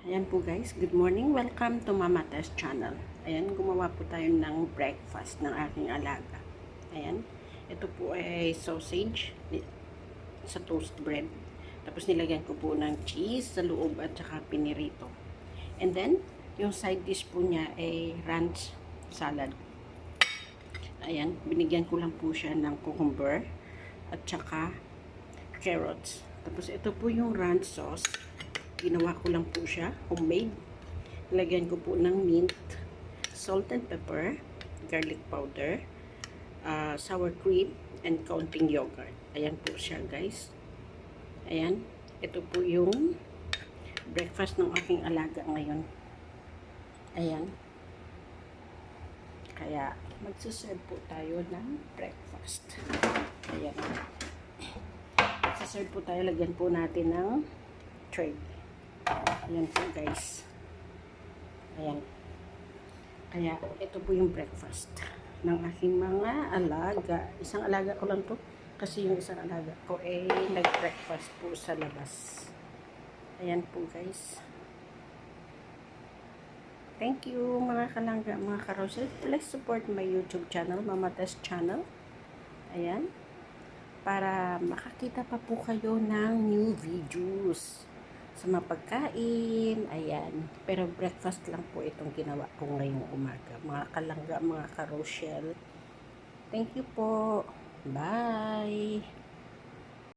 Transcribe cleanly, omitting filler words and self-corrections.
Ayan po guys, good morning. Welcome to Mama Tess channel. Ayan, gumawa po tayo ng breakfast ng aking alaga. Ayan, ito po ay sausage sa toast bread. Tapos nilagyan ko po ng cheese sa loob at saka pinirito. And then, yung side dish po niya ay ranch salad. Ayan, binigyan ko lang po siya ng cucumber at saka carrots. Tapos ito po yung ranch sauce. Ginawa ko lang po siya, homemade. Lagyan ko po ng mint, salt and pepper, garlic powder, sour cream, and counting yogurt. Ayan po siya guys. Ayan, ito po yung breakfast ng aking alaga ngayon. Ayan. Kaya, magsaserve po tayo ng breakfast. Ayan. Magsaserve po tayo, lagyan po natin ng tray. Ayan po guys. Ayan. Kaya ito po yung breakfast ng aking mga alaga. Isang alaga ko lang to. Kasi yung isang alaga ko ay nag-breakfast po sa labas. Ayan po guys. Thank you mga kalangga, mga karosel. Please support my YouTube channel, Mama Tess channel. Ayan. Para makakita pa po kayo ng new videos sa mga pagkain, ayan. Pero breakfast lang po itong ginawa ko ngayong umaga. Mga kalangga, mga karoshel. Thank you po. Bye!